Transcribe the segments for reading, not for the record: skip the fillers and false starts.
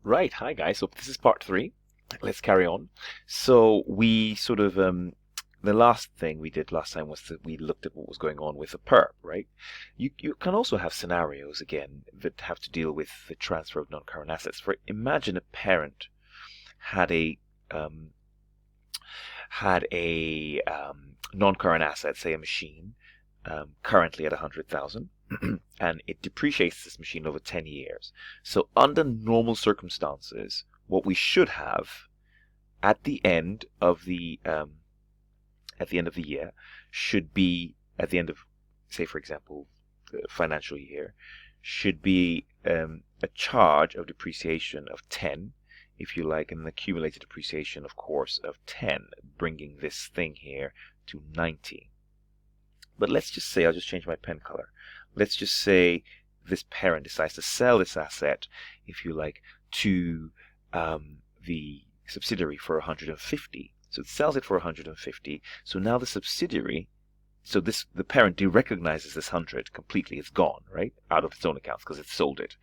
Right, hi guys. So this is part three. Let's carry on. So we sort of the last thing we did last time was that we looked at what was going on with the perp, right? You can also have scenarios again that have to deal with the transfer of non-current assets. For imagine a parent had a um, non-current asset, say a machine, currently at 100,000, and it depreciates this machine over 10 years. So under normal circumstances, what we should have at the end of the year should be at the end of, say for example, the financial year, should be a charge of depreciation of 10, if you like, and an accumulated depreciation, of course, of 10, bringing this thing here to 90. But let's just say, I'll just change my pen color. Let's just say this parent decides to sell this asset, if you like, to the subsidiary for 150. So it sells it for 150. So now the subsidiary, the parent derecognizes this 100 completely. It's gone, right? Out of its own accounts because it sold it.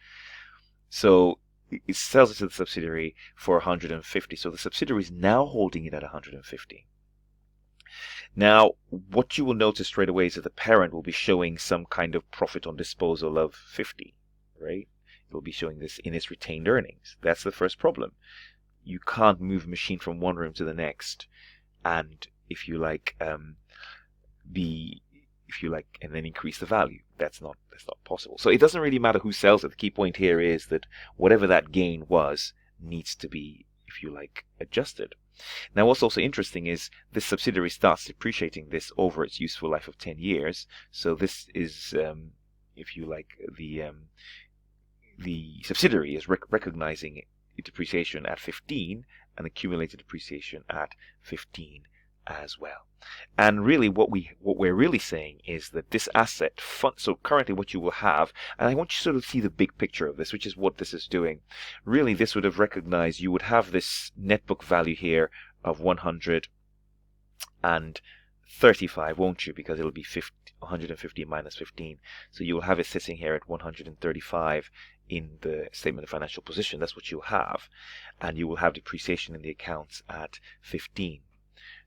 So it sells it to the subsidiary for 150. So the subsidiary is now holding it at 150. Now, what you will notice straight away is that the parent will be showing some kind of profit on disposal of 50, right? It will be showing this in its retained earnings. That's the first problem. You can't move a machine from one room to the next, and if you like, and then increase the value. That's not possible. So it doesn't really matter who sells it. The key point here is that whatever that gain was needs to be, if you like, adjusted. Now, what's also interesting is this subsidiary starts depreciating this over its useful life of 10 years. So this is, if you like, the subsidiary is recognizing depreciation at 15 and accumulated depreciation at 15 as well. And really what we're really saying is that this asset so currently what you will have, and I want you to sort of see the big picture of this, which is what this is doing. Really, this would have recognized, you would have this net book value here of 135, won't you? Because it'll be 150 minus 15. So you will have it sitting here at 135 in the statement of financial position. That's what you'll have. And you will have depreciation in the accounts at 15.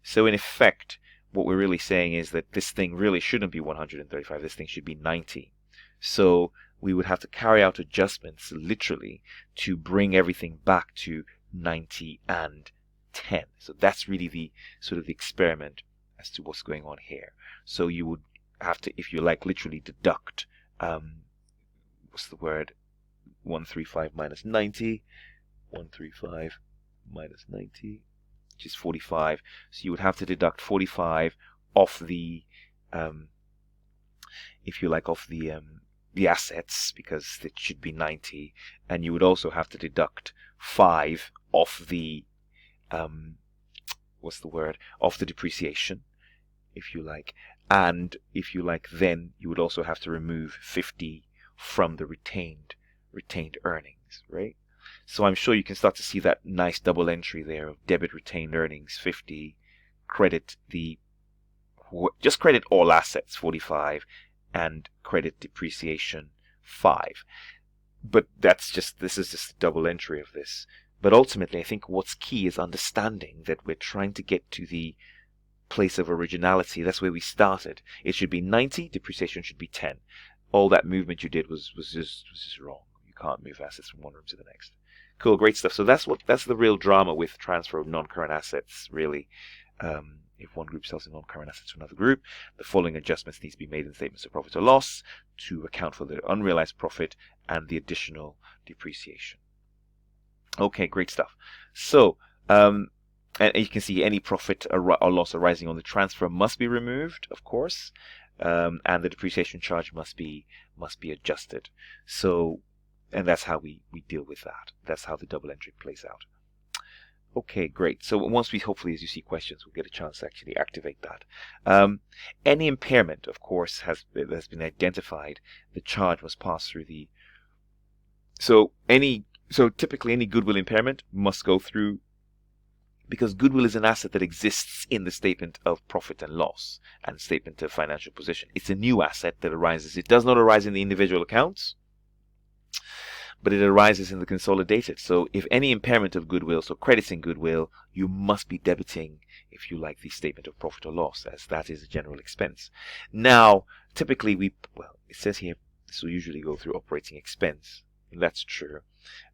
So in effect, what we're really saying is that this thing really shouldn't be 135. This thing should be 90. So we would have to carry out adjustments literally to bring everything back to 90 and 10. So that's really the sort of the experiment as to what's going on here. So you would have to, if you like, literally deduct, what's the word? 135 minus 90. 135 minus 90. Which is 45. So you would have to deduct 45 off the, if you like, off the assets, because it should be 90, and you would also have to deduct 5 off the, what's the word? Off the depreciation, if you like, and if you like, then you would also have to remove 50 from the retained earnings, right? So I'm sure you can start to see that nice double entry there of debit retained earnings 50, just credit all assets 45, and credit depreciation 5. But this is just a double entry of this. But ultimately, I think what's key is understanding that we're trying to get to the place of originality. That's where we started. It should be 90, depreciation should be 10. All that movement you did was just wrong. You can't move assets from one room to the next. Cool, great stuff. So that's the real drama with transfer of non-current assets, really. If one group sells a non-current asset to another group, the following adjustments need to be made in statements of profit or loss to account for the unrealized profit and the additional depreciation. Okay, great stuff. So, and you can see any profit or loss arising on the transfer must be removed, of course, and the depreciation charge must be adjusted. So, and that's how we deal with that. That's how the double entry plays out. Okay, great. So once we, hopefully, as you see questions, we'll get a chance to actually activate that. Any impairment, of course, has been identified. The charge must pass through the. So typically any goodwill impairment must go through, because goodwill is an asset that exists in the statement of profit and loss and statement of financial position. It's a new asset that arises. It does not arise in the individual accounts, but it arises in the consolidated. So if any impairment of goodwill, so credits in goodwill, you must be debiting, if you like, the statement of profit or loss, as that is a general expense. Now, typically it says here, this will usually go through operating expense. And that's true.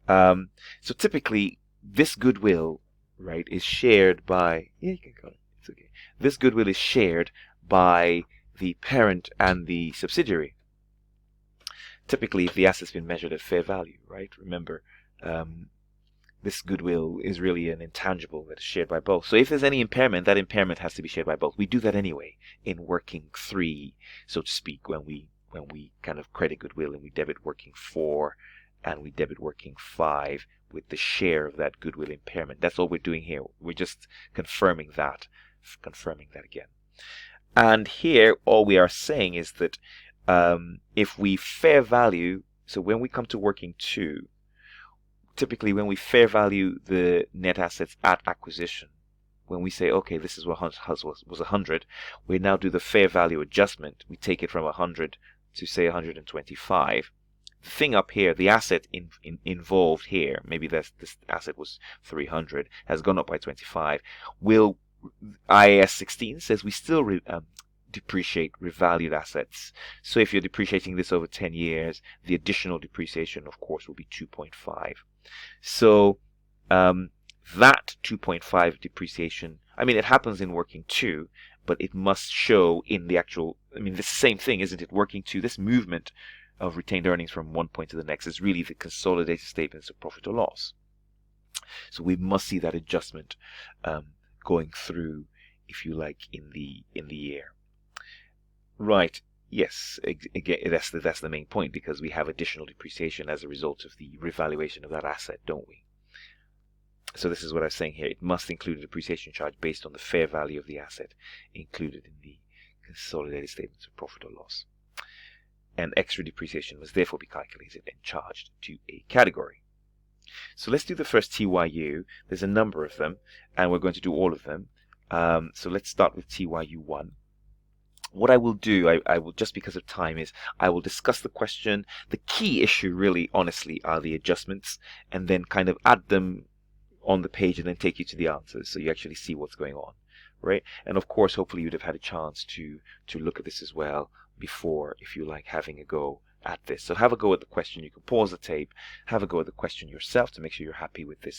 So typically, this goodwill, right, is shared by, yeah, you can call it, it's okay. This goodwill is shared by the parent and the subsidiary. Typically, if the asset's been measured at fair value, right? Remember, this goodwill is really an intangible that is shared by both. So if there's any impairment, that impairment has to be shared by both. We do that anyway in working 3, so to speak, when we kind of credit goodwill and we debit working 4 and we debit working 5 with the share of that goodwill impairment. That's all we're doing here. We're just confirming that again. And here, all we are saying is that if we fair value, so when we come to working 2, typically when we fair value the net assets at acquisition, when we say, okay, this is what was 100, we now do the fair value adjustment. We take it from 100 to say 125. The thing up here, the asset involved here, maybe this asset was 300, has gone up by 25. IAS 16 says we still depreciate revalued assets. So if you're depreciating this over 10 years, the additional depreciation, of course, will be 2.5. So that 2.5 depreciation, I mean, it happens in working 2, but it must show in the actual, I mean, it's the same thing, isn't it? Working 2, this movement of retained earnings from one point to the next is really the consolidated statements of profit or loss. So we must see that adjustment going through, if you like, in the year. Right. Yes. Again, that's the main point, because we have additional depreciation as a result of the revaluation of that asset, don't we? So this is what I was saying here. It must include a depreciation charge based on the fair value of the asset included in the consolidated statements of profit or loss. And extra depreciation must therefore be calculated and charged to a category. So let's do the first TYU. There's a number of them, and we're going to do all of them. So let's start with TYU1. What I will do, I will, just because of time, is I will discuss the question. The key issue, really, honestly, are the adjustments, and then kind of add them on the page and then take you to the answers, so you actually see what's going on, right? And of course, hopefully you'd have had a chance to look at this as well before, if you like, having a go at this. So have a go at the question. You can pause the tape, have a go at the question yourself to make sure you're happy with the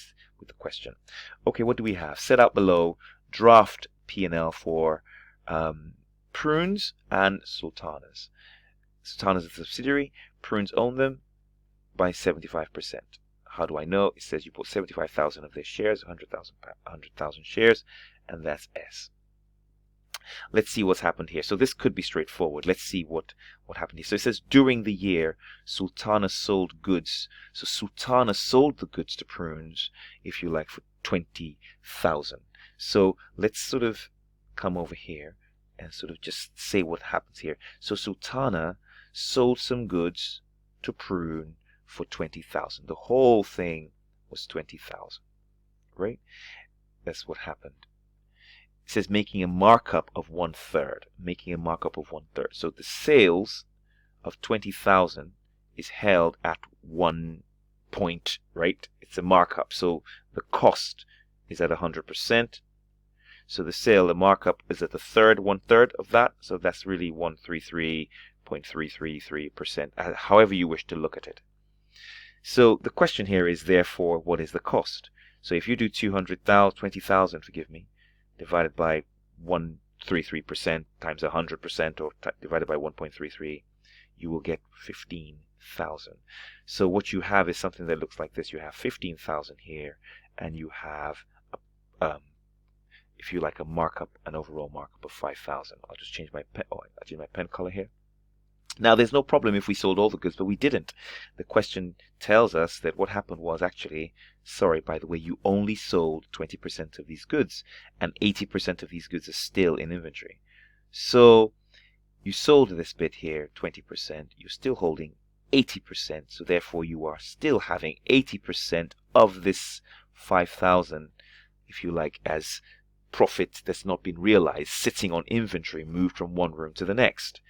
question. Okay, what do we have? Set out below draft P&L for Prunes and Sultanas. Sultanas is a subsidiary. Prunes own them by 75%. How do I know? It says you bought 75,000 of their shares, 100,000 shares, and that's S. Let's see what's happened here. So this could be straightforward. Let's see what happened here. So it says during the year, Sultana sold goods. So Sultana sold the goods to Prunes, if you like, for 20,000. So let's sort of come over here and sort of just say what happens here. So Sultana sold some goods to Prune for 20,000. The whole thing was 20,000, right? That's what happened. It says making a markup of 1/3. Making a markup of 1/3. So the sales of 20,000 is held at 1 point, right? It's a markup. So the cost is at 100%. So the markup is at the 1/3 of that. So that's really 133.333%, however you wish to look at it. So the question here is, therefore, what is the cost? So if you do 20,000, forgive me, divided by 133% times 100%, or divided by 1.33, you will get 15,000. So what you have is something that looks like this. You have 15,000 here, and you have, if you like, an overall markup of 5,000. I'll just change my pen. I'll change my pen color here. Now, there's no problem if we sold all the goods, but we didn't. The question tells us that what happened was actually, sorry, by the way, you only sold 20% of these goods, and 80% of these goods are still in inventory. So you sold this bit here, 20%, you're still holding 80%, so therefore you are still having 80% of this 5,000, if you like, as profit that's not been realized, sitting on inventory, moved from one room to the next.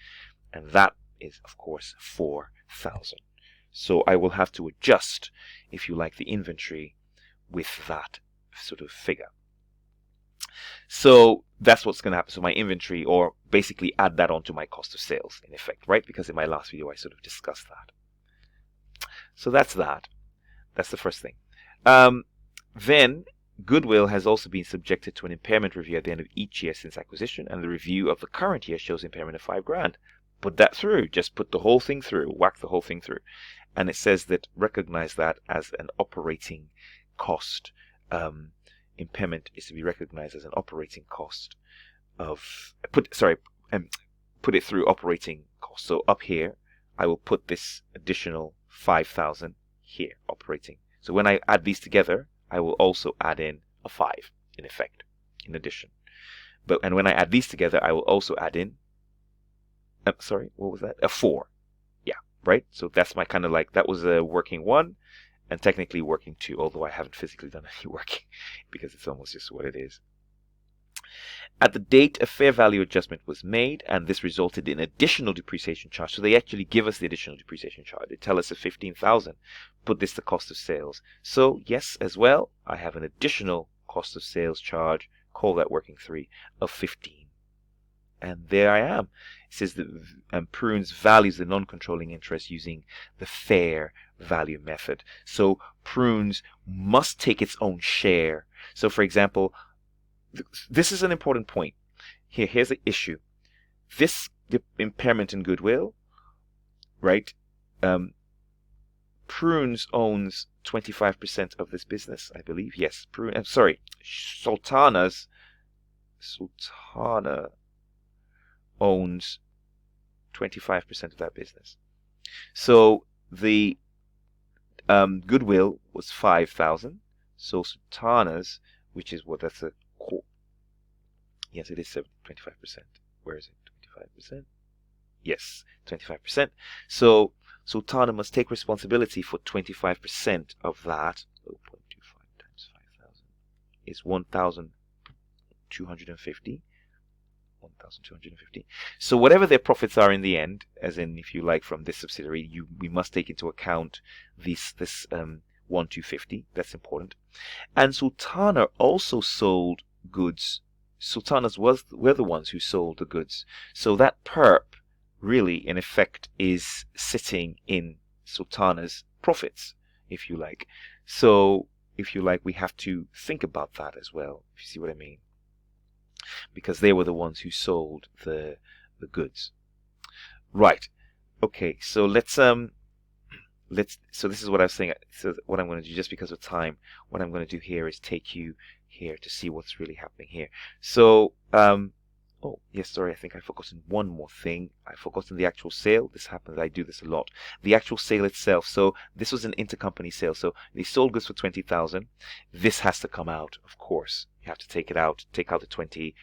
And that is, of course, 4,000. So I will have to adjust, if you like, the inventory with that sort of figure. So that's what's going to happen. So my inventory, or basically add that onto my cost of sales in effect, right? Because in my last video, I sort of discussed that. So that's that. That's the first thing. Then goodwill has also been subjected to an impairment review at the end of each year since acquisition, and the review of the current year shows impairment of $5,000. Put that through. Just put the whole thing through. Whack the whole thing through. And it says that recognize that as an operating cost. Impairment is to be recognized as an operating cost of put it through operating cost. So up here, I will put this additional 5,000 here, operating. So when I add these together, I will also add in a 5 in effect, in addition. And when I add these together, I will also add in, sorry, what was that? A 4. Yeah, right? So that's my kind of like, that was a working 1 and technically working 2, although I haven't physically done any working because it's almost just what it is. At the date, a fair value adjustment was made, and this resulted in additional depreciation charge. So they actually give us the additional depreciation charge. They tell us at 15,000, put this to cost of sales. So yes, as well, I have an additional cost of sales charge, call that working 3, of 15. And there I am. It says that Prunes values the non-controlling interest using the fair value method. So Prunes must take its own share. So for example, this is an important point. Here's the issue. The impairment in goodwill, right? Prunes owns 25% of this business, I believe. Yes, Sultana owns 25% of that business. So the goodwill was 5,000. So Sultana's, which is what that's a yes, it is 25%. Where is it? 25%? Yes, 25%. So Sultana must take responsibility for 25% of that. 0.25 times 5,000 is 1,250. 1,250. So whatever their profits are in the end, as in, if you like, from this subsidiary, we must take into account this 1,250. That's important. And Sultana also sold goods. Sultanas were the ones who sold the goods. So that perp really, in effect, is sitting in Sultana's profits, if you like. So, if you like, we have to think about that as well, if you see what I mean. Because they were the ones who sold the goods. Right. Okay, so so this is what I was saying. So what I'm going to do, just because of time, what I'm going to do here is take you here to see what's really happening here. So, oh, yes, sorry, I think I've forgotten one more thing. I've forgotten the actual sale. This happens, I do this a lot. The actual sale itself. So this was an intercompany sale. So they sold goods for 20,000. This has to come out, of course. You have to take it out, take out the 20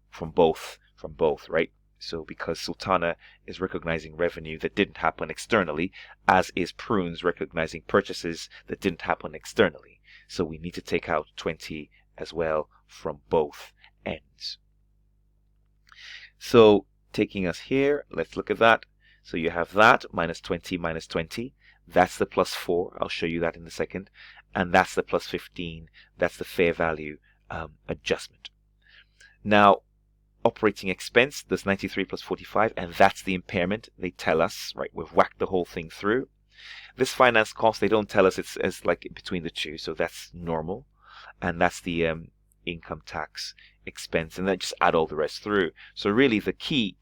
from both, right? So because Sultana is recognizing revenue that didn't happen externally, as is Prunes recognizing purchases that didn't happen externally. So we need to take out 20 as well from both ends. So taking us here, let's look at that. So you have that minus 20 minus 20. That's the plus 4. I'll show you that in a second. And that's the plus 15. That's the fair value adjustment. Now, operating expense, there's 93 plus 45, and that's the impairment. They tell us, right, we've whacked the whole thing through. This finance cost, they don't tell us it's as like between the two, so that's normal. And that's the income tax expense, and then just add all the rest through. So really the key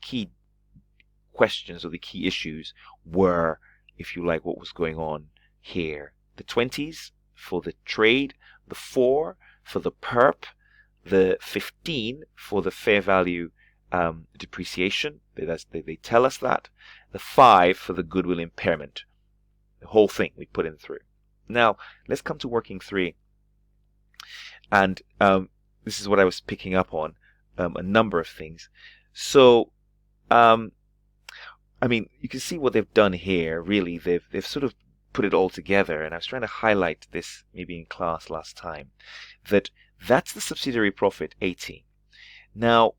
questions or the key issues were, if you like, what was going on here. The 20s for the trade, the 4 for the perp, the 15 for the fair value depreciation. They tell us that. The 5 for the goodwill impairment. The whole thing we put in through. Now, let's come to working 3. And this is what I was picking up on, a number of things. So, I mean, you can see what they've done here. Really, they've sort of put it all together. And I was trying to highlight this maybe in class last time, that's the subsidiary profit 18. Now,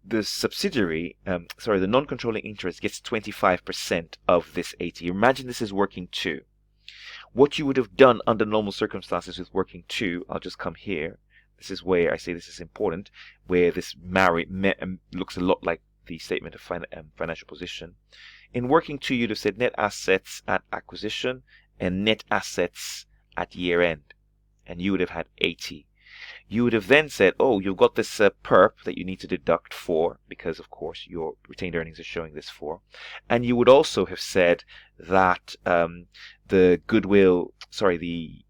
the subsidiary, the non-controlling interest gets 25% of this 80. Imagine this is working 2. What you would have done under normal circumstances with working 2, I'll just come here. This is where I say this is important, where this looks a lot like the statement of financial position. In working 2, you'd have said net assets at acquisition and net assets at year end, and you would have had 80. You would have then said, oh, you've got this perp that you need to deduct for, because of course your retained earnings are showing this for. And you would also have said that the goodwill, the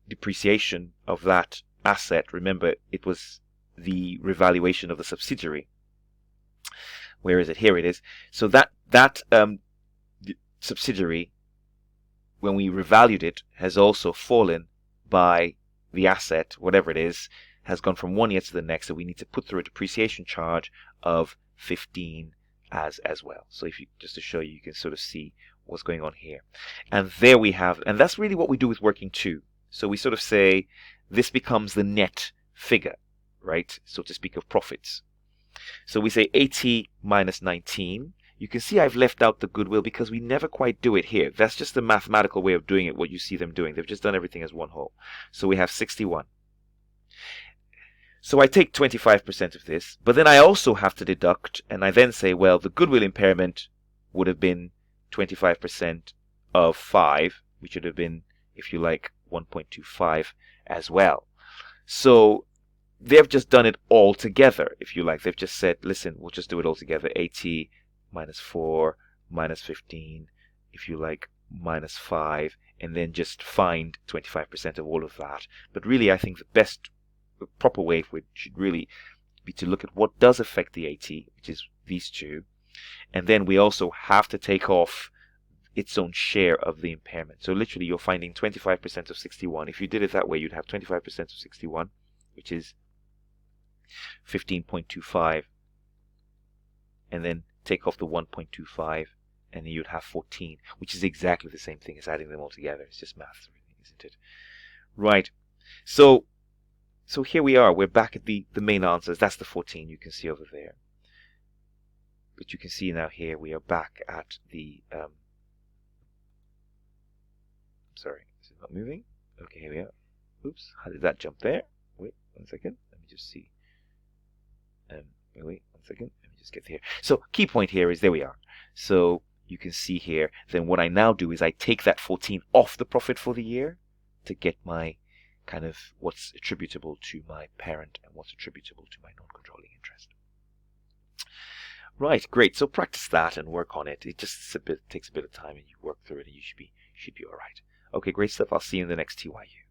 depreciation of that asset, remember it was the revaluation of the subsidiary. Where is it? Here it is. So that subsidiary, when we revalued it, has also fallen by the asset, whatever it is, has gone from 1 year to the next, so we need to put through a depreciation charge of 15 as well. So if you, just to show you, you can sort of see what's going on here. And there we have, and that's really what we do with working 2. So we sort of say this becomes the net figure, right? So to speak, of profits. So we say 80 minus 19. You can see I've left out the goodwill because we never quite do it here. That's just the mathematical way of doing it, what you see them doing. They've just done everything as one whole. So we have 61. So I take 25% of this, but then I also have to deduct, and I then say, well, the goodwill impairment would have been 25% of 5, which would have been, if you like, 1.25 as well. So they've just done it all together, if you like. They've just said, listen, we'll just do it all together. 80 minus 4 minus 15, if you like, minus 5, and then just find 25% of all of that. But really, I think the proper way should really be to look at what does affect the 80, which is these two, and then we also have to take off its own share of the impairment. So literally, you're finding 25% of 61. If you did it that way, you'd have 25% of 61, which is 15.25, and then take off the 1.25, and then you'd have 14, which is exactly the same thing as adding them all together. It's just maths, isn't it? Right. So here we are. We're back at the main answers. That's the 14 you can see over there. But you can see now here we are back at the... sorry, this is not moving. Okay, here we are. Oops, how did that jump there? Wait, 1 second. Let me just see. Wait, 1 second. Let me just get here. So key point here is there we are. So you can see here, then what I now do is I take that 14 off the profit for the year to get my kind of what's attributable to my parent and what's attributable to my non-controlling interest. Right, great. So practice that and work on it. It just takes a bit of time, and you work through it, and you should be all right. Okay, great stuff. I'll see you in the next TYU.